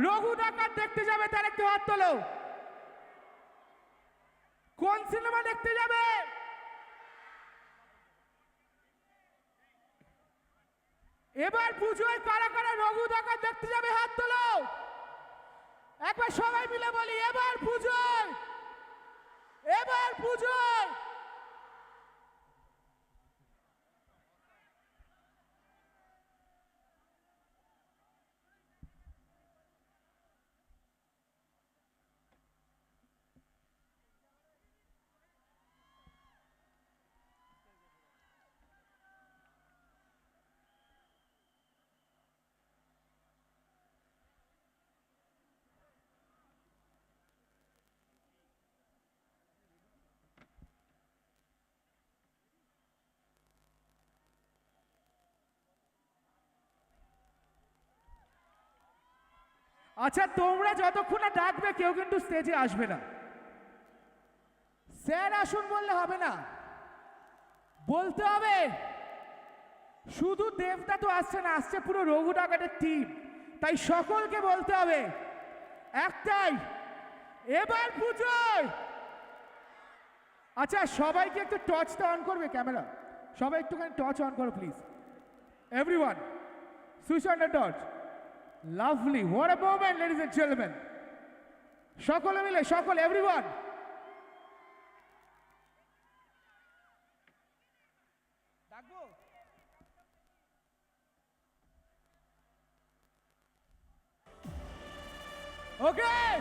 রঘু ডাকাত দেখতে যাবে তার একটু হাত তোলো। কোন সিনেমা দেখতে যাবে? এবার পুজোয় কারা কারা রঘু ডাকাত দেখতে যাবে হাত তোলো। একবার সবাই মিলে বলি এবার পুজোয়, এবার পুজোয়। আচ্ছা, তোমরা যতক্ষণ না ডাকবে কেউ কিন্তু স্টেজে আসবে না। স্যার আসুন বললে হবে না, বলতে হবে শুধু দেবদা তো আসছে না, আসছে পুরো রঘু ডাকাতের টিম। তাই সকলকে বলতে হবে একটাই, এবার পুজোয়। আচ্ছা, সবাইকে একটু টর্চটা অন করবে, ক্যামেরা সবাই একটুখানি টর্চ অন করো please. Everyone switch on the torch. Lovely, what a moment, ladies and gentlemen. সকলে মিলে, সকল everyone. ডাকবো? Okay.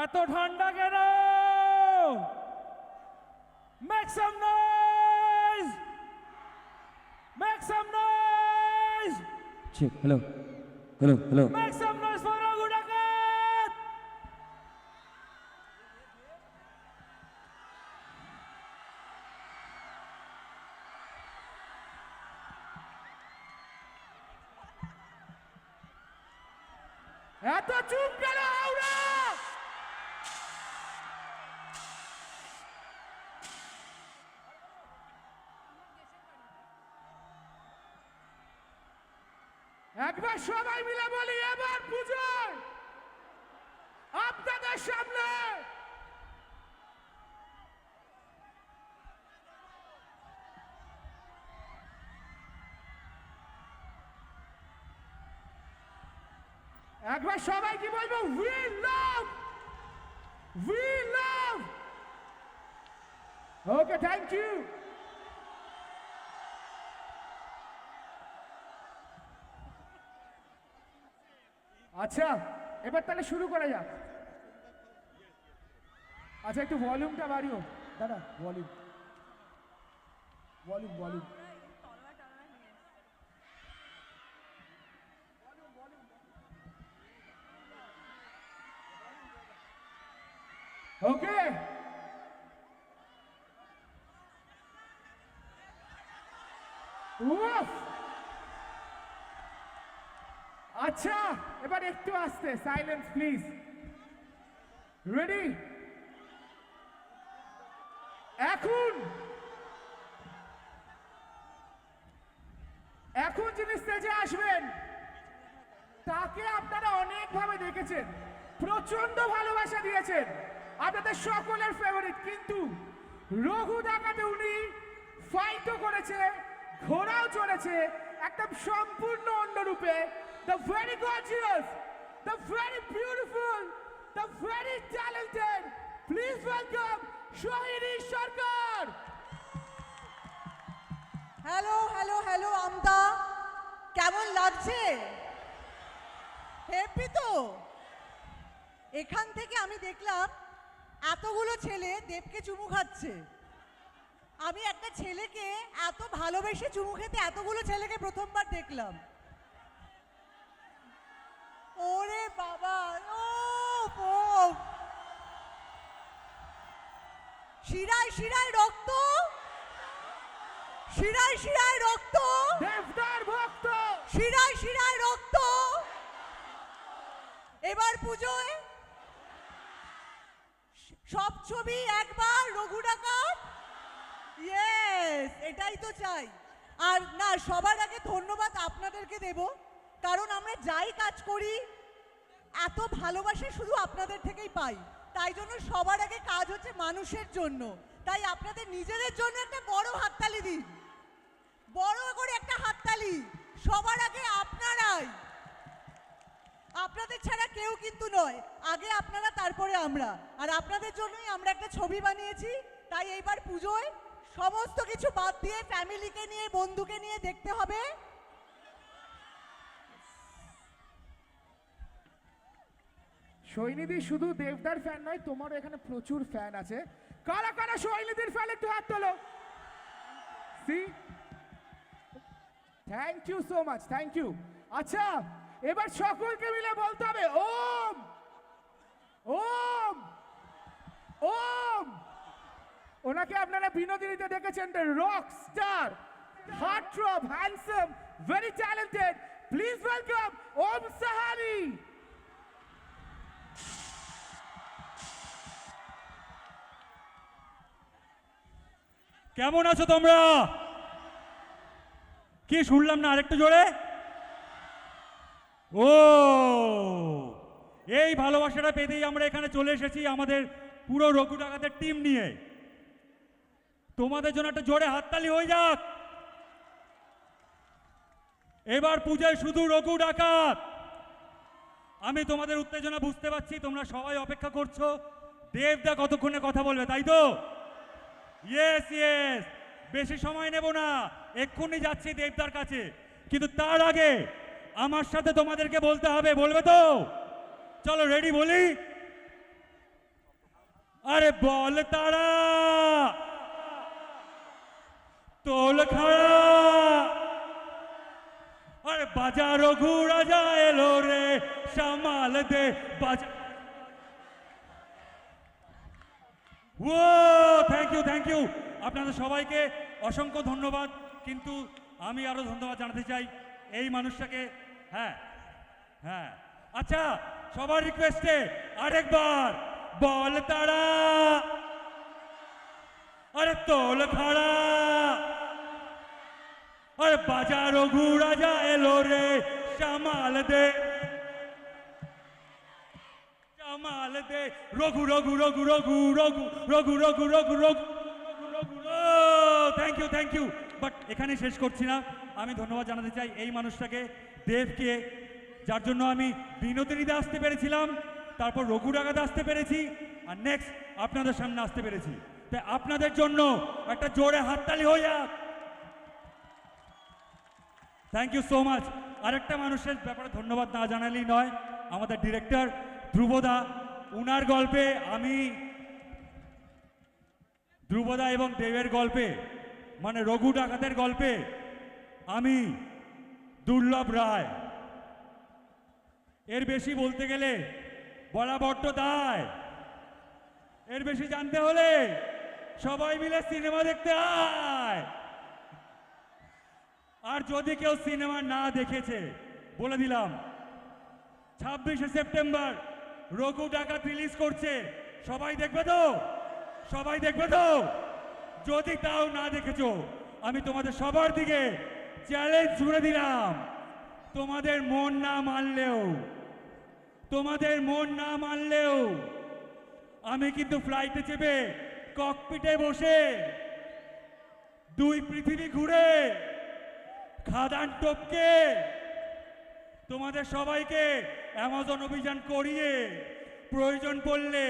এত ঠান্ডা কেন? Make some noise! Make some noise! Check. Hello. Hello. Hello. Make some noise for Raghu Dakat! এত চুপ কেন হাওড়া? একবার সবাই মিলে বলি এবার পুজোয় আপনাদের সামনে একবার সবাই কি বলবো? We love, we love. Okay, thank you. আচ্ছা, এবার তাহলে শুরু করা যাক। আচ্ছা, একটু ভলিউমটা বাড়িও দাদা, ভলিউম ভলিউম ভলিউম। ওকে, আচ্ছা এবার একটু আস্তে, সাইলেন্স প্লিজ। রেডি? এখন এখন যিনি স্টেজে আসবেন তাকে আপনারা অনেকভাবে দেখেছেন, প্রচন্ড ভালোবাসা দিয়েছেন, আপনাদের সকলের ফেভারিট। কিন্তু রঘু ডাকাতে উনি ফাইটও করেছে, ঘোড়াও চড়েছে, একদম সম্পূর্ণ অন্য রূপে। The very gorgeous, the very beautiful, the very talented. Please welcome Shohini Sarkar. Hello hello hello আমদা, কেমন লাগছে? হ্যাপি তো? এখান থেকে আমি দেখলাম এতগুলো ছেলে দেবকে চুমু খাচ্ছে। আমি একটা ছেলেকে এত ভালোবেসে চুমু খেতে এতগুলো ছেলেকে প্রথমবার দেখলাম। ওরে বাবা, শিরায় শিরায় রক্ত, শিরায় শিরায় রক্ত, দেবদার ভক্ত। শিরায় শিরায় রক্ত। এবার পুজোয় সব ছবি একবার রঘু ডাকাত। ইয়েস, এটাই তো চাই। আর না, সবার আগে ধন্যবাদ আপনাদেরকে দেব, কারণ আমরা যাই কাজ করি এত ভালোবাসা শুধু আপনাদের থেকেই পাই। তাই জন্য সবার আগে কাজ হচ্ছে মানুষের জন্য। তাই আপনাদের নিজেদের জন্য একটা বড় হাততালি দিন, বড় করে একটা হাততালি। সবার আগে আপনারাই, আপনাদের ছাড়া কেউ কিন্তু নয়। আগে আপনারা, তারপরে আমরা। আর আপনাদের জন্যই আমরা একটা ছবি বানিয়েছি। তাই এইবার পুজোয় সমস্ত কিছু বাদ দিয়ে ফ্যামিলিকে নিয়ে, বন্ধুকে নিয়ে দেখতে হবে। সৈনিধি শুধু দেবদার ফ্যান নয়, তোমারও এখানে প্রচুর ফ্যান আছে। কারা কারা সৈনিধির ফ্যান একটু হাত তোলো। সি, thank you so much, thank you. আচ্ছা, এবার সকলকে মিলে বলতে হবে ওম ওম ওম। ওনাকে আপনারা বিনোদিনীতে দেখেছেন, the rock star, heartthrob, handsome, very talented. Please welcome Om Sahani. কেমন আছো তোমরা? কি শুনলাম না, আরেকটু জোরে? ও, এই ভালোবাসাটা পেতেই আমরা এখানে চলে এসেছি আমাদের পুরো রঘু ডাকাতের টিম নিয়ে। তোমাদের জন্য একটা জোরে হাততালি হয়ে যাক। এবার পূজায় শুধু রঘু ডাকাত। আমি তোমাদের উত্তেজনা বুঝতে পারছি, তোমরা সবাই অপেক্ষা করছো দেবদা কতক্ষণে কথা বলবে, তাই তো? ইয়েস ইয়েস, বেশি সময় নেব না, এক্ষুনি যাচ্ছি দেবদার কাছে। কিন্তু তার আগে আমার সাথে তোমাদেরকে বলতে হবে, বলবে তো? চলো রেডি, বলি। আরে বল তারা, তোল খাড়া, আরে বাজা রঘু রাজা এলো রে, সামাল দে বাজা। ও, থ্যাংক ইউ, থ্যাংক ইউ। আপনাদের সবাইকে অসংখ্য ধন্যবাদ। কিন্তু আমি আরো ধন্যবাদ জানাতে চাই এই মানুষটাকে। হ্যাঁ হ্যাঁ, আচ্ছা, সবার রিকোয়েস্টে আরেকবার বল তারা, আরে তোল খাড়া, আরে বাজা রঘু রাজা এলো রে, সামাল দে সামাল দে, Raghu Raghu Raghu Raghu Raghu Raghu Raghu Raghu Raghu Raghu. Thank you, thank you. But এখানে শেষ করছি না, আমি ধন্যবাদ জানাতে চাই এই মানুষটাকে, দেবকে, যার জন্য আমি বিনোদিনীতে আসতে পেরেছিলাম, তারপর রঘু ডাকাতে আসতে পেরেছি, আর নেক্সট আপনাদের সামনে আসতে পেরেছি। তাই আপনাদের জন্য একটা জোরে হাততালি হয়ে যাক। Thank you so much. আরেকটা মানুষের ব্যাপারে ধন্যবাদ না জানালেই নয়, আমাদের ডিরেক্টর ধ্রুবদা। উনার গল্পে আমি, ধ্রুবদা এবং দেবের গল্পে, মানে রঘু ডাকাতের গল্পে আমি দুর্লভ রায়। এর বেশি বলতে গেলে বলা বড্ড দায়। এর বেশি জানতে হলে সবাই মিলে সিনেমা দেখতে আয়। আর যদি কেউ সিনেমা না দেখেছে, বলে দিলাম 26শে সেপ্টেম্বর রঘু ডাকাত রিলিজ করছে। সবাই দেখবে তো? সবাই দেখবে তো? যদি তাও না দেখেছো, আমি তোমাদের সবার দিকে চ্যালেঞ্জ ছুড়ে দিলাম, তোমাদের মন না মানলেও, তোমাদের মন না মানলেও আমি কিন্তু ফ্লাইটে চেপে ককপিটে বসে দুই পৃথিবী ঘুরে খাদান টপকে তোমাদের সবাইকে অ্যামাজন অভিযান করিয়ে প্রয়োজন পড়লে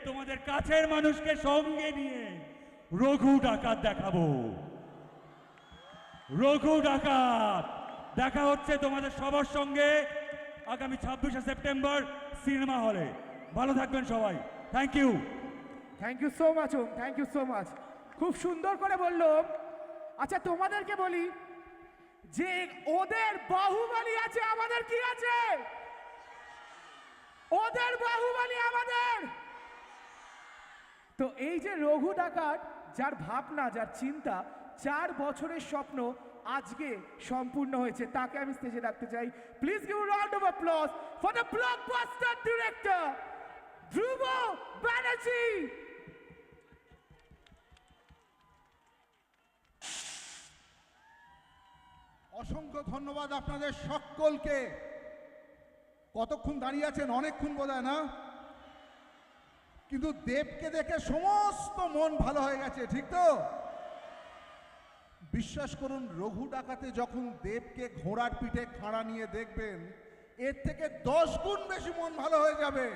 তোমাদের কাছের মানুষকে সঙ্গে নিয়ে রঘু ডাকাত দেখাবো। রঘু ডাকাত দেখা হচ্ছে তোমাদের সবার সঙ্গে আগামী 26শে সেপ্টেম্বর সিনেমা হলে। ভালো থাকবেন সবাই। Thank you. Thank you so much Om, thank you so much. খুব সুন্দর করে বললো ওম। আচ্ছা, তোমাদেরকে বলি যে ওদের বাহুবলী আছে, আমাদের কি আছে? ওদের বাহুবলী আমাদের। তো এই যে রঘু ডাকাত, যার ভাবনা, যার চিন্তা, 4 বছরের স্বপ্ন আজকে সম্পূর্ণ হয়েছে, তাকে আমি স্টেজে রাখতে চাই। Please give a round of applause for the blockbuster director Dhruba Banerjee. অসংখ্য ধন্যবাদ আপনাদের সকলকে। কতক্ষণ দাঁড়িয়ে আছেন? অনেকক্ষণ বোধহয় না? কিন্তু দেবকে দেখে সমস্ত মন ভালো হয়ে গেছে, ঠিক তো? বিশ্বাস করুন, রঘু ডাকাতে যখন দেবকে ঘোড়ার পিঠে খাড়া নিয়ে দেখবেন, এর থেকে 10 গুণ বেশি মন ভালো হয়ে যাবে।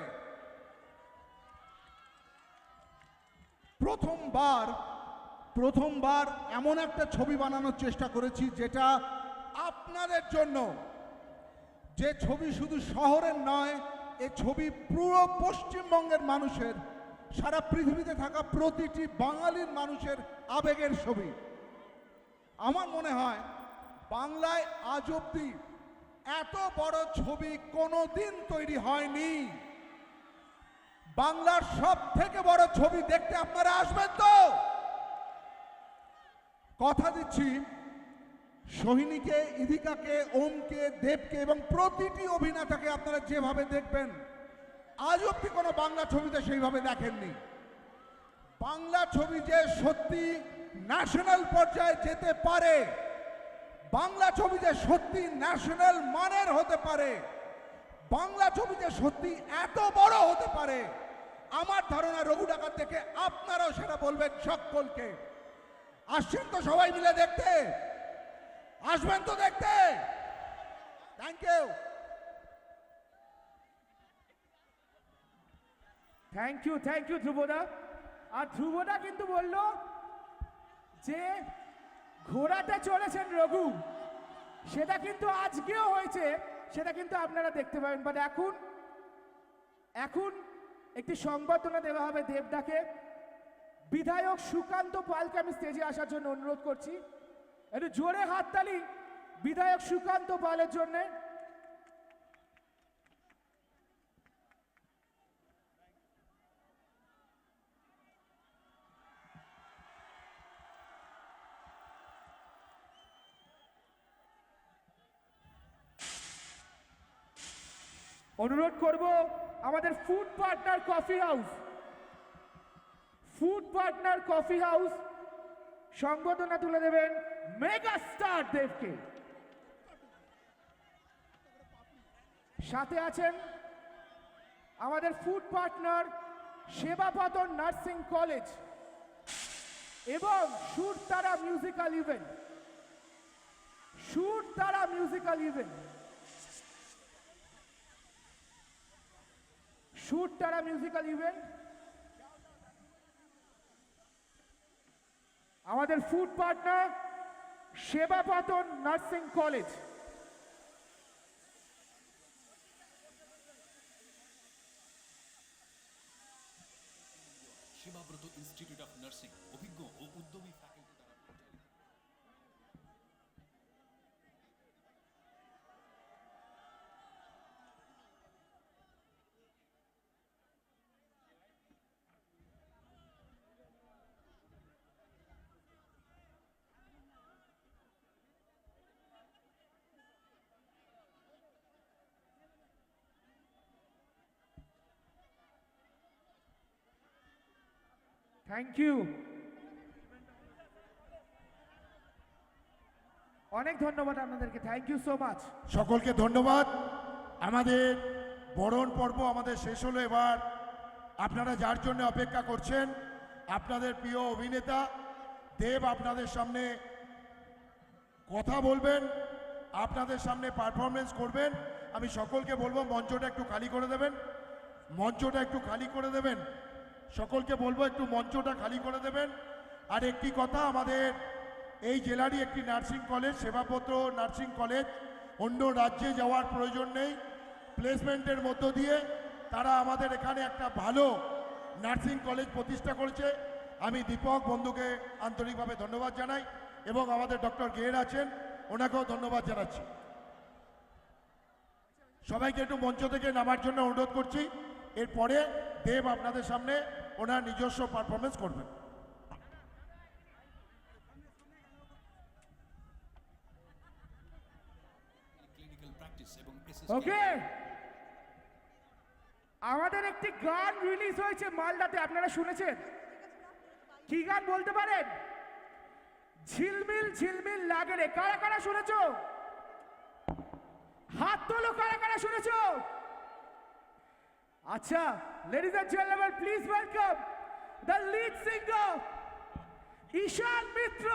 প্রথমবার এমন একটা ছবি বানানোর চেষ্টা করেছি যেটা আপনাদের জন্য, যে ছবি শুধু শহরের নয়, এ ছবি পুরো পশ্চিমবঙ্গের মানুষের, সারা পৃথিবীতে থাকা প্রতিটি বাঙালির মানুষের আবেগের ছবি। আমার মনে হয় বাংলায় আজ অব্দি এত বড় ছবি কোনোদিন তৈরি হয়নি। বাংলার সব থেকে বড় ছবি দেখতে আপনারা আসবেন তো? কথা দিচ্ছি, সোহিনীকে, ইদিকাকে, ওমকে, দেবকে এবং প্রতিটি অভিনেতাকে আপনারা যেভাবে দেখবেন, আজ অব্দি কোনো বাংলা ছবিতে সেইভাবে দেখেননি। বাংলা ছবি যে সত্যি ন্যাশনাল পর্যায়ে যেতে পারে, বাংলা ছবি যে সত্যি ন্যাশনাল মানের হতে পারে, বাংলা ছবি যে সত্যি এত বড় হতে পারে, আমার ধারণা রঘু ডাকাত থেকে আপনারাও সেটা বলবেন সকলকে। আসছেন তো সবাই মিলে দেখতে? আসবেন তো দেখতে? Thank you. থ্যাংক ইউ ধ্রুবদা। আর ধ্রুবদা কিন্তু বলল যে ঘোড়াতে চলেছেন রঘু, সেটা কিন্তু আজকেও হয়েছে, সেটা কিন্তু আপনারা দেখতে পাবেন। বাট এখন একটি সংবর্ধনা দেওয়া হবে দেবদাকে। বিধায়ক সুকান্ত পালকে আমি স্টেজে আসার জন্য অনুরোধ করছি। একটু জোরে হাততালি বিধায়ক সুকান্ত পালের জন্য। অনুরোধ করব আমাদের ফুড পার্টনার কফি হাউস সংবর্ধনা তুলে দেবেন মেগা স্টার দেবকে। সাথে আছেন আমাদের food partner Sebapatan nursing college এবং সুরতারা মিউজিক্যাল ইভেন্ট। আমাদের food partner Sebapatan nursing college. Sebabrata institute of nursing অভিজ্ঞ ও উদ্যমী ফ্যাকাল্টি দ্বারা পরিচালিত। থ্যাংক ইউ, অনেক ধন্যবাদ আপনাদেরকে। থ্যাংক ইউ সো মাচ। সকলকে ধন্যবাদ। আমাদের বরণ পর্ব আমাদের শেষ হলো। এবার আপনারা যার জন্য অপেক্ষা করছেন, আপনাদের প্রিয় অভিনেতা দেব আপনাদের সামনে কথা বলবেন, আপনাদের সামনে পারফরমেন্স করবেন। আমি সকলকে বলবো মঞ্চটা একটু খালি করে দেবেন, সকলকে বলবো একটু মঞ্চটা খালি করে দেবেন। আর একটি কথা, আমাদের এই জেলারই একটি নার্সিং কলেজ, সেবাপত্র নার্সিং কলেজ, অন্য রাজ্যে যাওয়ার প্রয়োজন নেই। প্লেসমেন্টের মধ্য দিয়ে তারা আমাদের এখানে একটা ভালো নার্সিং কলেজ প্রতিষ্ঠা করেছে। আমি দীপক বন্ধুকে আন্তরিকভাবে ধন্যবাদ জানাই এবং আমাদের ডক্টর গের আছেন, ওনাকেও ধন্যবাদ জানাচ্ছি। সবাইকে একটু মঞ্চ থেকে নামার জন্য অনুরোধ করছি। এরপরে দেব আপনাদের সামনে ওনার নিজস্ব পারফরমেন্স করবেন। ক্লিনিক্যাল প্র্যাকটিস এবং ওকে, আমাদের একটি গান রিলিজ হয়েছে মালদাতে, আপনারা শুনেছেন? কি গান বলতে পারেন? ঝিলমিল ঝিলমিল লাগে রে। কারা কারা শুনেছো? হাত তোলো কারা কারা শুনেছো? আচ্ছা, ladies and gentleman, please welcome the lead singer Ishan Mitra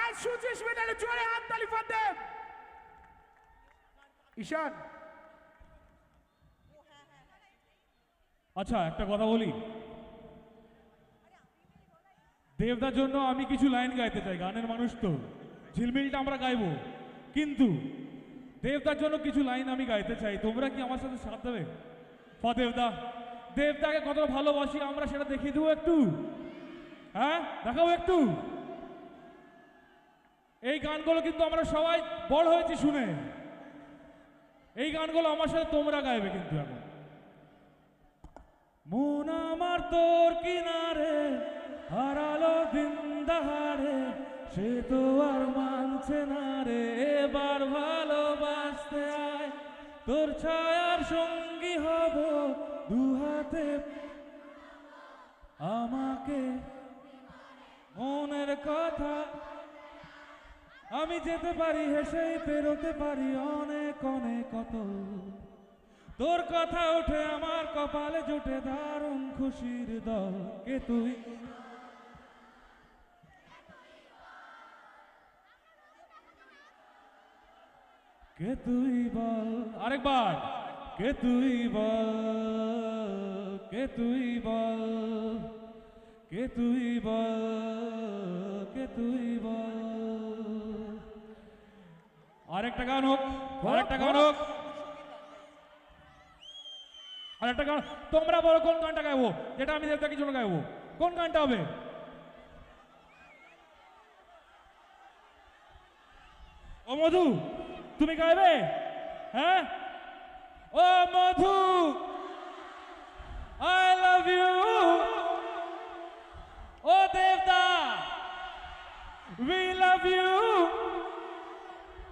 and Suchish Minale. জোরে হাততালি for them। ঈশান, আচ্ছা একটা কথা বলি, দেবদার জন্য আমি কিছু লাইন গাইতে চাই, গানের মানুষ তো, ঝিলমিলটা আমরা গাইবো, কিন্তু দেবদার জন্য কিছু লাইন আমি গাইতে চাই, তোমরা কি আমার সাথে সাথ দেবে? দেবদা, দেবদাকে কত ভালোবাসি আমরা সেটা দেখিয়ে দেবো একটু, হ্যাঁ দেখাবো একটু। এই গানগুলো কিন্তু আমরা সবাই বড় হয়েছি শুনে, এই গানগুলো আমার সাথে তোমরা গাইবে কিন্তু এখন। মন আমার তোর কিনারে হারালো দিন দাহারে, সে তো আর মানছে না রে, এবার ভালোবাসতে আয়, তোর ছায়ার সঙ্গী হব দুহাতে, আমাকে মনের কথা আমি যেতে পারি, হেসেই পেরোতে পারি অনেক অনেক কত, তোর কথা ওঠে আমার কপালে জোটে দারুণ খুশির দল, কে তুই কে তুই বল, আরেকবার, কে তুই বল, কে তুই বল, কে তুই বল, কে তুই বল। আরেকটা গান হোক, আরেকটা গান হোক, আরেকটা গান। তোমরা বলো কোন গানটা গাইবো, যেটা আমি দেবতাকে জন্য গাইবো, কোন গানটা হবে? ও মধু, তুমি গাইবে? হ্যাঁ, ও মধু, আই লাভ ইউ, ও দেবদা, উই লাভ ইউ।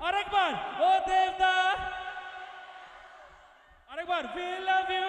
আরেকবার, ও দেবদা, আরেকবার, উই লাভ ইউ,